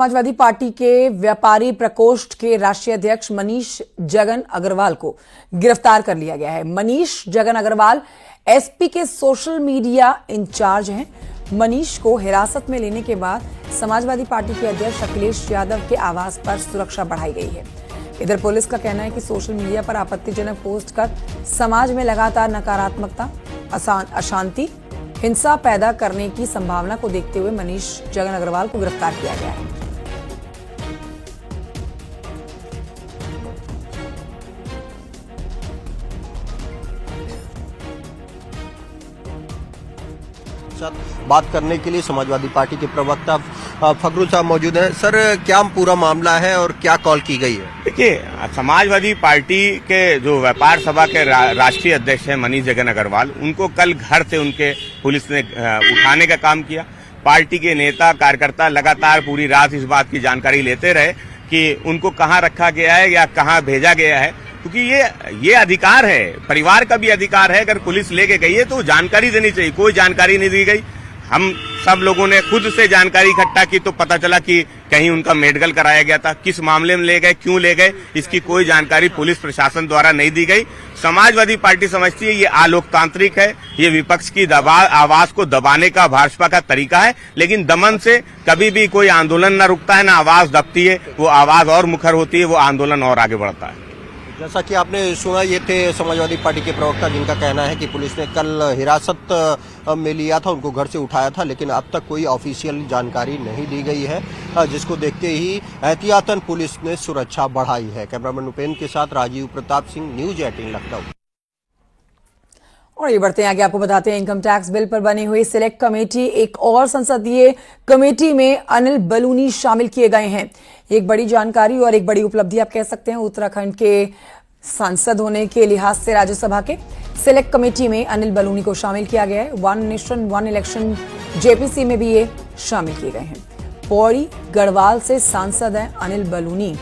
Samajwadi party के व्यापारी प्रकोष्ठ के राष्ट्रीय अध्यक्ष मनीष जगन अग्रवाल को गिरफ्तार कर लिया गया है। मनीष जगन अग्रवाल एसपी के सोशल मीडिया इंचार्ज हैं। मनीष को हिरासत में लेने के बाद समाजवादी पार्टी के अध्यक्ष अखिलेश यादव के आवास पर सुरक्षा बढ़ाई गई है। इधर पुलिस का कहना है कि सोशल मीडिया पर आपत्तिजनक पोस्ट कर समाज में लगातार नकारात्मकता, अशांति, हिंसा पैदा करने की संभावना को देखते हुए मनीष जगन अग्रवाल को गिरफ्तार किया गया है। बात करने के लिए समाजवादी पार्टी के प्रवक्ता फखरुल साहब मौजूद हैं। सर, क्या पूरा मामला है और क्या कॉल की गई है? देखिए, समाजवादी पार्टी के जो व्यापार सभा के राष्ट्रीय अध्यक्ष हैं मनीष जगन अग्रवाल, उनको कल घर से उनके पुलिस ने उठाने का काम किया। पार्टी के नेता कार्यकर्ता लगातार पूरी रात इस बात की जानकारी लेते रहे कि उनको कहाँ रखा गया है या कहाँ भेजा गया है, क्योंकि ये अधिकार है, परिवार का भी अधिकार है। अगर पुलिस लेके गई है तो जानकारी देनी चाहिए। कोई जानकारी नहीं दी गई। हम सब लोगों ने खुद से जानकारी इकट्ठा की तो पता चला कि कहीं उनका मेडिकल कराया गया था। किस मामले में ले गए, क्यों ले गए, इसकी कोई जानकारी पुलिस प्रशासन द्वारा नहीं दी गई। समाजवादी पार्टी समझती है ये अलोकतांत्रिक है, ये विपक्ष की आवाज को दबाने का भाजपा का तरीका है। लेकिन दमन से कभी भी कोई आंदोलन न रुकता है, न आवाज दबती है। वो आवाज और मुखर होती है, वो आंदोलन और आगे बढ़ता है। जैसा कि आपने सुना, ये थे समाजवादी पार्टी के प्रवक्ता, जिनका कहना है कि पुलिस ने कल हिरासत में लिया था, उनको घर से उठाया था, लेकिन अब तक कोई ऑफिशियल जानकारी नहीं दी गई है, जिसको देखते ही एहतियातन पुलिस ने सुरक्षा बढ़ाई है। कैमरामैन उपेंद्र के साथ राजीव प्रताप सिंह, न्यूज 18 लखनऊ। और ये बढ़ते हैं आगे, आपको बताते हैं इनकम टैक्स बिल पर बनी हुई सिलेक्ट कमेटी, एक और संसदीय कमेटी में अनिल बलूनी शामिल किए गए हैं। एक बड़ी जानकारी और एक बड़ी उपलब्धि आप कह सकते हैं उत्तराखंड के सांसद होने के लिहाज से। राज्यसभा के सिलेक्ट कमेटी में अनिल बलूनी को शामिल किया गया है। One nation one election JPC में भी ये शामिल किए गए हैं। पौड़ी गढ़वाल से सांसद हैं अनिल बलूनी।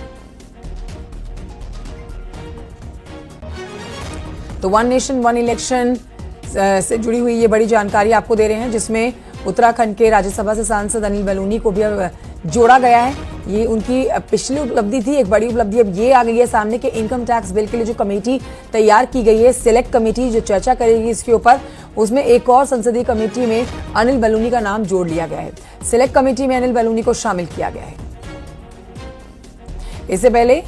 तो वन नेशन वन इलेक्शन से जुड़ी हुई ये बड़ी जानकारी आपको दे रहे हैं, जिसमें उत्तराखंड के राज्यसभा से सांसद अनिल बलूनी को भी अब जोड़ा गया है। ये उनकी पिछली उपलब्धि थी, एक बड़ी उपलब्धि अब ये आ गई है सामने के इनकम टैक्स बिल के लिए जो कमेटी तैयार की गई है, सिलेक्ट कमेटी जो चर्चा करेगी इसके ऊपर, उसमें एक और संसदीय कमेटी में अनिल बलूनी का नाम जोड़ लिया गया है। सिलेक्ट कमेटी में अनिल बलूनी को शामिल किया गया है। इससे पहले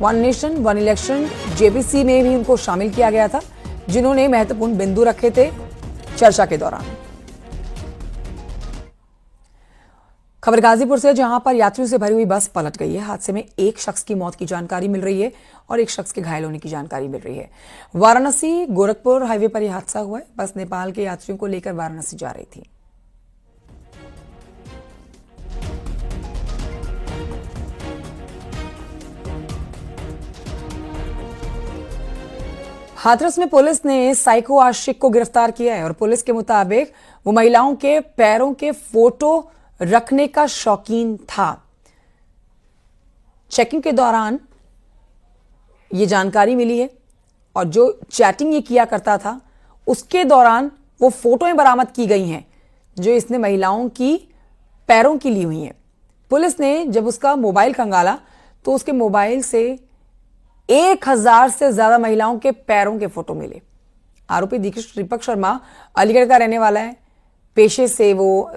one nation one election JPC में भी उनको शामिल किया गया था, जिन्होंने महत्वपूर्ण बिंदु रखे थे चर्चा के दौरान। खबर गाजीपुर से, जहां पर यात्रियों से भरी हुई बस पलट गई है। हादसे में एक शख्स की मौत की जानकारी मिल रही है और एक शख्स के घायल होने की जानकारी मिल रही है। वाराणसी गोरखपुर हाईवे पर यह हादसा हुआ है। बस नेपाल के यात्रियों को लेकर वाराणसी जा रही थी। हाथरस में पुलिस ने साइको आशिक को गिरफ्तार किया है और पुलिस के मुताबिक वो महिलाओं के पैरों के फोटो रखने का शौकीन था। चेकिंग के दौरान ये जानकारी मिली है और जो चैटिंग ये किया करता था, उसके दौरान वो फोटोएं बरामद की गई हैं जो इसने महिलाओं की पैरों की ली हुई हैं। पुलिस ने जब उसका मोबाइल खंगाला तो उसके मोबाइल से 1000 से ज्यादा महिलाओं के पैरों के फोटो मिले। आरोपी दीपक शर्मा अलीगढ़ का रहने वाला है। पेशे से वो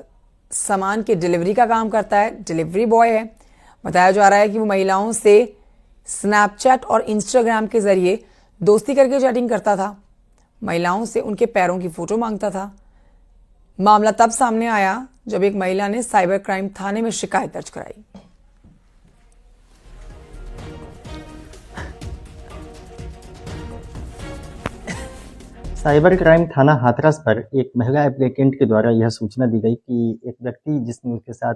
सामान की डिलीवरी का काम करता है, डिलीवरी बॉय है। बताया जा रहा है कि वो महिलाओं से स्नैपचैट और इंस्टाग्राम के जरिए दोस्ती करके चैटिंग करता था, महिलाओं से उनके पैरों की फोटो मांगता था। मामला तब सामने आया जब एक महिला ने साइबर क्राइम थाने में शिकायत दर्ज कराई। साइबर क्राइम थाना हाथरस पर एक महिला एप्लीकेंट के द्वारा यह सूचना दी गई कि एक व्यक्ति जिसने उसके साथ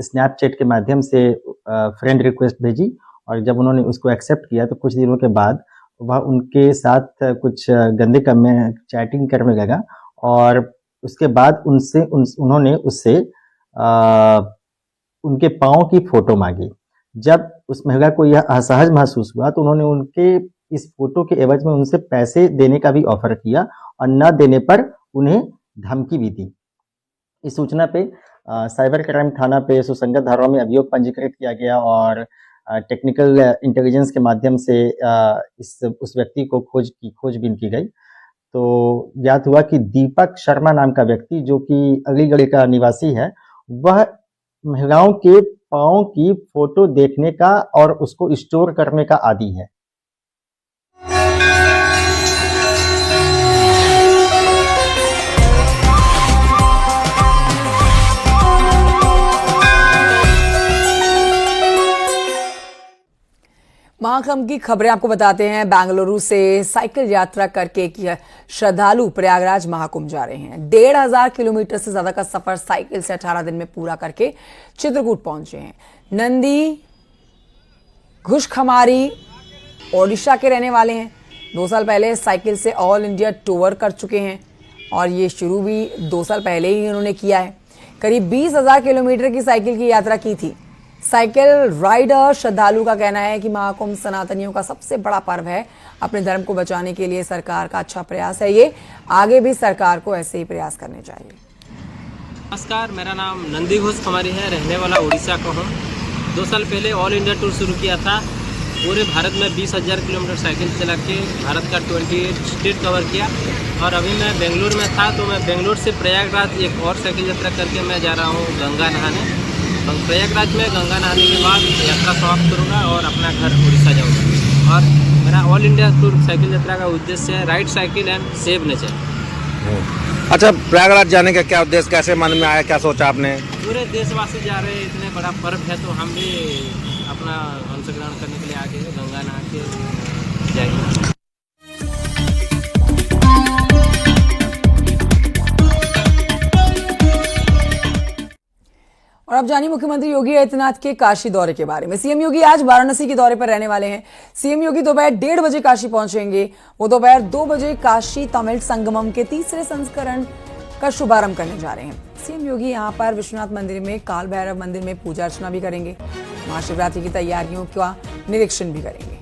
स्नैपचैट के माध्यम से फ्रेंड रिक्वेस्ट भेजी और जब उन्होंने उसको एक्सेप्ट किया तो कुछ दिनों के बाद वह उनके साथ कुछ गंदे काम में चैटिंग करने लगा और उसके बाद उन्होंने उससे उनके पाँव की फोटो मांगी। जब उस महिला को यह असहज महसूस हुआ तो उन्होंने उनके इस फोटो के एवज में उनसे पैसे देने का भी ऑफर किया और न देने पर उन्हें धमकी भी दी। इस सूचना पे साइबर क्राइम थाना पे सुसंगत धाराओं में अभियोग पंजीकृत किया गया और टेक्निकल इंटेलिजेंस के माध्यम से उस व्यक्ति को खोजबीन की गई। तो ज्ञात हुआ कि दीपक शर्मा नाम का व्यक्ति जो कि अलीगढ़ का निवासी है, वह महिलाओं के पाँव की फोटो देखने का और उसको स्टोर करने का आदी है। महाकुंभ की खबरें आपको बताते हैं। बेंगलुरु से साइकिल यात्रा करके एक श्रद्धालु प्रयागराज महाकुंभ जा रहे हैं। 1,500 किलोमीटर से ज्यादा का सफर साइकिल से 18 दिन में पूरा करके चित्रकूट पहुंचे हैं। नंदी घुसखमारी ओडिशा के रहने वाले हैं। 2 साल पहले साइकिल से ऑल इंडिया टूर कर चुके हैं और ये शुरू भी 2 साल पहले ही उन्होंने किया है। करीब 20,000 किलोमीटर की साइकिल की यात्रा की थी। साइकिल राइडर श्रद्धालु का कहना है कि महाकुंभ सनातनियों का सबसे बड़ा पर्व है। अपने धर्म को बचाने के लिए सरकार का अच्छा प्रयास है ये। आगे भी सरकार को ऐसे ही प्रयास करने चाहिए। नमस्कार, मेरा नाम नंदी घुसखमारी है, रहने वाला उड़ीसा का हूँ। 2 साल पहले ऑल इंडिया टूर शुरू किया था। पूरे भारत में 20,000 किलोमीटर साइकिल चला के भारत का 28 स्टेट कवर किया। और अभी मैं बेंगलुरु में था, तो मैं बेंगलुरु से प्रयागराज एक और साइकिल यात्रा करके मैं जा रहा हूँ गंगा नहाने। प्रयागराज में गंगा नहाने के बाद यात्रा समाप्त करूँगा और अपना घर उड़ीसा जाऊँगा। और मेरा ऑल इंडिया टूर साइकिल यात्रा का उद्देश्य है ride cycle and save nature. अच्छा, प्रयागराज जाने का क्या उद्देश्य, कैसे मन में आया, क्या सोचा आपने? पूरे देशवासी जा रहे हैं, इतने बड़ा पर्व है, तो हम भी अपना अंशग्रहण करने के लिए आगे गंगा नहा के जाएंगे। और अब जानिए मुख्यमंत्री योगी आदित्यनाथ के काशी दौरे के बारे में। सीएम योगी आज वाराणसी के दौरे पर रहने वाले हैं। सीएम योगी दोपहर 1:30 बजे काशी पहुंचेंगे। वो दोपहर 2 बजे काशी तमिल संगमम के 3रे संस्करण का शुभारंभ करने जा रहे हैं। सीएम योगी यहां पर विश्वनाथ मंदिर में, काल भैरव मंदिर में पूजा अर्चना भी करेंगे। महाशिवरात्रि की तैयारियों का निरीक्षण भी करेंगे।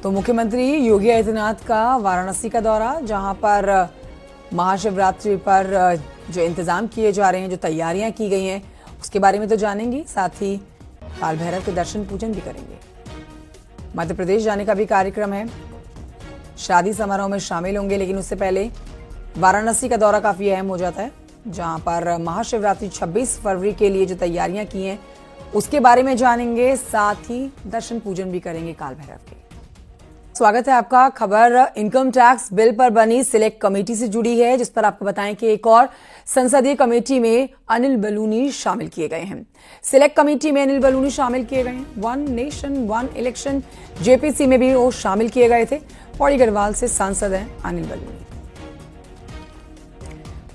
तो मुख्यमंत्री योगी आदित्यनाथ का वाराणसी का दौरा, जहां पर महाशिवरात्रि पर जो इंतजाम किए जा रहे हैं, जो तैयारियां की गई हैं, उसके बारे में तो जानेंगे। साथ ही काल भैरव के दर्शन पूजन भी करेंगे। मध्य प्रदेश जाने का भी कार्यक्रम है। शादी समारोह में शामिल होंगे, लेकिन उससे पहले वाराणसी का दौरा काफी अहम हो जाता है, जहां पर महाशिवरात्रि 26 फरवरी के लिए जो तैयारियां की हैं उसके बारे में जानेंगे। साथ ही दर्शन पूजन भी करेंगे काल भैरव के। स्वागत है आपका। खबर इनकम टैक्स बिल पर बनी सिलेक्ट कमेटी से जुड़ी है, जिस पर आपको बताएं कि एक और संसदीय कमेटी में अनिल बलूनी शामिल किए गए हैं। सिलेक्ट कमेटी में अनिल बलूनी शामिल किए गए हैं। 1 नेशन 1 इलेक्शन जेपीसी में भी वो शामिल किए गए थे। पौड़ी गढ़वाल से सांसद हैं अनिल बलूनी।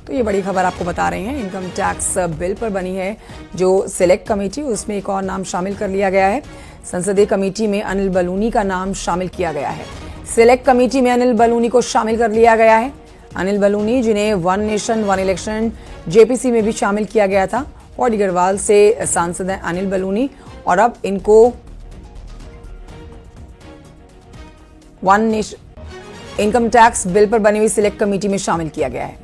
तो ये बड़ी खबर आपको बता रहे हैं। इनकम टैक्स बिल पर बनी है जो सिलेक्ट कमेटी, उसमें एक और नाम शामिल कर लिया गया है। संसदीय कमेटी में अनिल बलूनी का नाम शामिल किया गया है। सिलेक्ट कमेटी में अनिल बलूनी को शामिल कर लिया गया है। अनिल बलूनी, जिन्हें 1 नेशन 1 इलेक्शन जेपीसी में भी शामिल किया गया था। पौड़ी गढ़वाल से सांसद हैं अनिल बलूनी और अब इनको 1 नेशन इनकम टैक्स बिल पर बनी हुई सिलेक्ट कमेटी में शामिल किया गया है।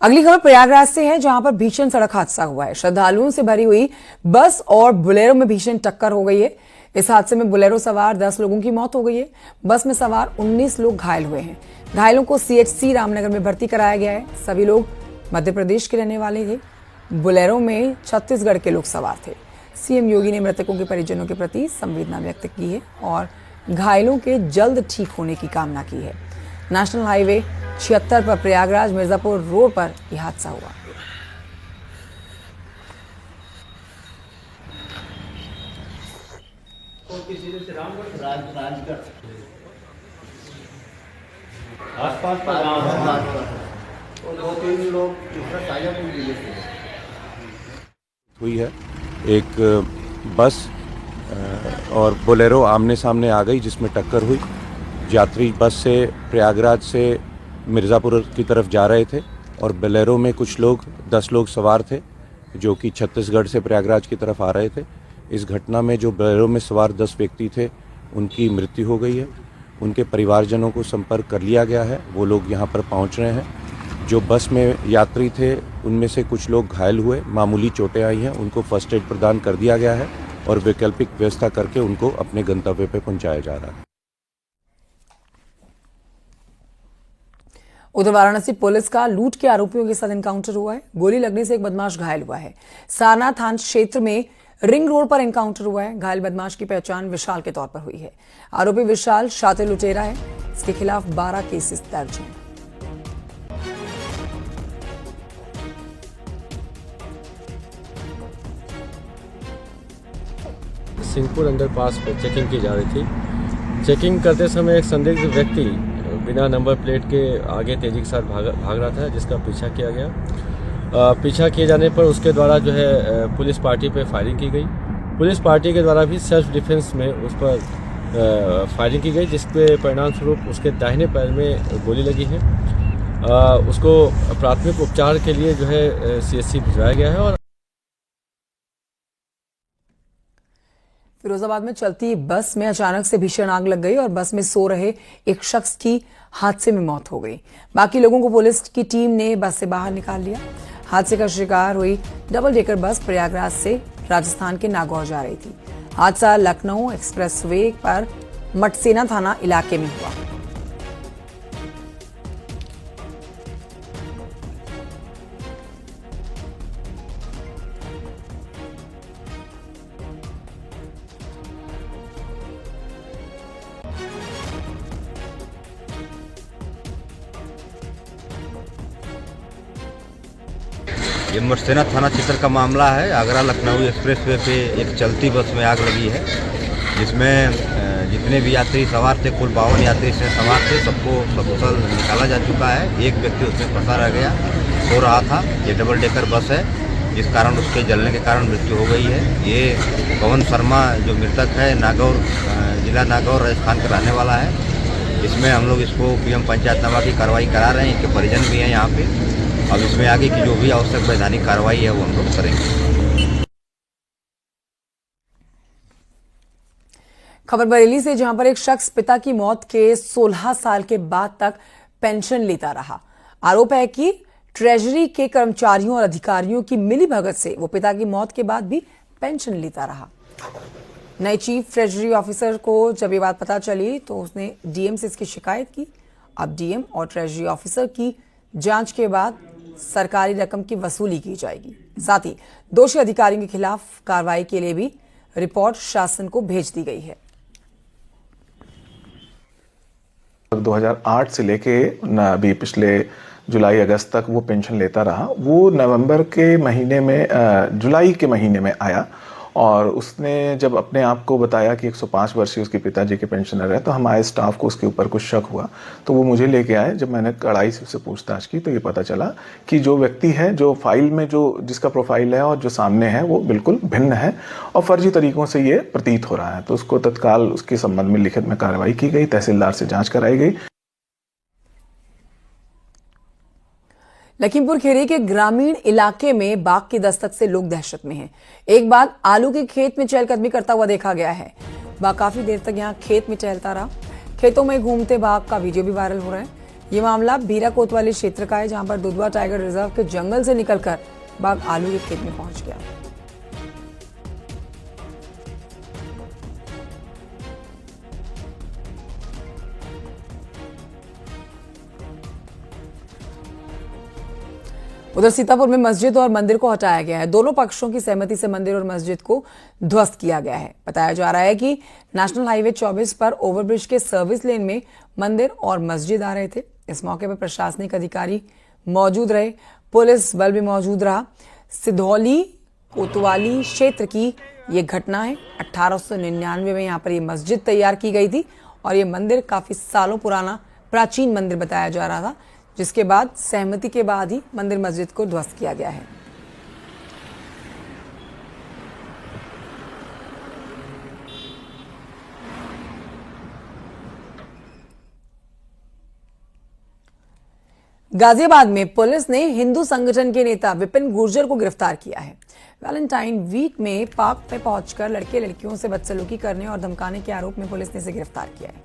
अगली खबर प्रयागराज से है, जहां पर भीषण सड़क हादसा हुआ है। श्रद्धालुओं से भरी हुई बस और बुलेरो में भीषण टक्कर हो गई है। इस हादसे में बुलेरो सवार 10 लोगों की मौत हो गई है। बस में सवार 19 लोग घायल हुए हैं। घायलों को CHC रामनगर में भर्ती कराया गया है। सभी लोग मध्य प्रदेश के रहने वाले थे। बुलेरो में छत्तीसगढ़ के लोग सवार थे। सीएम योगी ने मृतकों के परिजनों के प्रति संवेदना व्यक्त की है और घायलों के जल्द ठीक होने की कामना की है। नेशनल हाईवे 76 पर प्रयागराज मिर्जापुर रोड पर यह हादसा हुआ। आसपास का गांव है और 2-3 लोग दूसरा साजापुर जिले से हुई है। एक बस और बोलेरो आमने सामने आ गई, जिसमें टक्कर हुई। यात्री बस से प्रयागराज से मिर्ज़ापुर की तरफ जा रहे थे और बोलेरो में कुछ लोग 10 लोग सवार थे, जो कि छत्तीसगढ़ से प्रयागराज की तरफ आ रहे थे। इस घटना में जो बोलेरो में सवार 10 व्यक्ति थे उनकी मृत्यु हो गई है। उनके परिवारजनों को संपर्क कर लिया गया है, वो लोग यहाँ पर पहुँच रहे हैं। जो बस में यात्री थे उनमें से कुछ लोग घायल हुए, मामूली चोटें आई हैं, उनको फर्स्ट एड प्रदान कर दिया गया है और वैकल्पिक व्यवस्था करके उनको अपने गंतव्य पर पहुँचाया जा रहा है। उधर वाराणसी पुलिस का लूट के आरोपियों के साथ एनकाउंटर हुआ है। गोली लगने से एक बदमाश घायल हुआ है। सारनाथ थाना क्षेत्र में रिंग रोड पर एनकाउंटर हुआ है। घायल बदमाश की पहचान विशाल के तौर पर हुई है। आरोपी विशाल शातिर लुटेरा है। इसके खिलाफ 12 केसेस दर्ज हैं। सिंहपुर अंडरपास पर चेकिंग की जा रही थी। चेकिंग करते समय एक संदिग्ध व्यक्ति बिना नंबर प्लेट के आगे तेजी के साथ भाग रहा था, जिसका पीछा किया गया। पीछा किए जाने पर उसके द्वारा जो है पुलिस पार्टी पर फायरिंग की गई। पुलिस पार्टी के द्वारा भी सेल्फ डिफेंस में उस पर फायरिंग की गई, जिसके परिणाम स्वरूप उसके दाहिने पैर में गोली लगी है। उसको प्राथमिक उपचार के लिए जो है CHC भिजवाया गया है। और फिरोजाबाद में चलती बस में अचानक से भीषण आग लग गई और बस में सो रहे एक शख्स की हादसे में मौत हो गई। बाकी लोगों को पुलिस की टीम ने बस से बाहर निकाल लिया। हादसे का शिकार हुई डबल डेकर बस प्रयागराज से राजस्थान के नागौर जा रही थी। हादसा लखनऊ एक्सप्रेसवे पर मटसेना थाना इलाके में हुआ। ये मटसेना थाना क्षेत्र का मामला है। आगरा लखनऊ एक्सप्रेसवे पे एक चलती बस में आग लगी है, जिसमें जितने भी यात्री सवार थे, कुल 52 यात्री से सवार थे, सबको सकुशल निकाला जा चुका है। एक व्यक्ति उसमें फंसा रह गया, सो रहा था। ये डबल डेकर बस है, जिस कारण उसके जलने के कारण मृत्यु हो गई है। ये पवन शर्मा जो मृतक है, नागौर जिला नागौर राजस्थान का रहने वाला है। इसमें हम लोग इसको PM पंचायतनामा की कार्रवाई करा रहे हैं। इनके परिजन भी हैं यहाँ पे। अब इसमें आगे की जो भी आवश्यक वैधानिक कार्रवाई है वो हम लोग करेंगे। खबर बरेली से, जहां पर एक शख्स पिता की मौत के 16 साल के बाद तक पेंशन लेता रहा। आरोप है कि ट्रेजरी के कर्मचारियों और अधिकारियों की मिलीभगत से वो पिता की मौत के बाद भी पेंशन लेता रहा। नए चीफ ट्रेजरी ऑफिसर को जब ये बात पता चली तो उसने DM से इसकी शिकायत की। अब DM और ट्रेजरी ऑफिसर की जांच के बाद सरकारी रकम की वसूली की जाएगी। साथ ही दोषी अधिकारियों के खिलाफ कार्रवाई के लिए भी रिपोर्ट शासन को भेज दी गई है। 2008 से लेके अभी पिछले जुलाई अगस्त तक वो पेंशन लेता रहा। वो नवंबर के महीने में जुलाई के महीने में आया और उसने जब अपने आप को बताया कि 105 वर्षीय उसके पिताजी के पेंशनर है, तो हमारे स्टाफ को उसके ऊपर कुछ शक हुआ। तो वो मुझे लेके आए। जब मैंने कड़ाई से उससे पूछताछ की तो ये पता चला कि जो व्यक्ति है, जो फाइल में जो जिसका प्रोफाइल है और जो सामने है, वो बिल्कुल भिन्न है और फर्जी तरीकों से ये प्रतीत हो रहा है। तो उसको तत्काल उसके संबंध में लिखित में कार्रवाई की गई। तहसीलदार से जाँच कराई गई। लखीमपुर खीरी के ग्रामीण इलाके में बाघ की दस्तक से लोग दहशत में हैं। एक बाघ आलू के खेत में चहलकदमी करता हुआ देखा गया है। बाघ काफी देर तक यहां खेत में टहलता रहा। खेतों में घूमते बाघ का वीडियो भी वायरल हो रहा है। ये मामला बीरा कोतवाली क्षेत्र का है, जहां पर दुधवा टाइगर रिजर्व के जंगल से निकलकर बाघ आलू के खेत में पहुंच गया। उधर सीतापुर में मस्जिद और मंदिर को हटाया गया है। दोनों पक्षों की सहमति से मंदिर और मस्जिद को ध्वस्त किया गया है। बताया जा रहा है कि नेशनल हाईवे 24 पर ओवरब्रिज के सर्विस लेन में मंदिर और मस्जिद आ रहे थे। इस मौके पर प्रशासनिक अधिकारी मौजूद रहे, पुलिस बल भी मौजूद रहा। सिधौली कोतवाली क्षेत्र की ये घटना है। 1899 में यहाँ पर ये मस्जिद तैयार की गई थी और ये मंदिर काफी सालों पुराना प्राचीन मंदिर बताया जा रहा था, जिसके बाद सहमति के बाद ही मंदिर मस्जिद को ध्वस्त किया गया है। गाजियाबाद में पुलिस ने हिंदू संगठन के नेता विपिन गुर्जर को गिरफ्तार किया है। वैलेंटाइन वीक में पार्क में पहुंचकर लड़के लड़कियों से बदसलूकी करने और धमकाने के आरोप में पुलिस ने इसे गिरफ्तार किया है।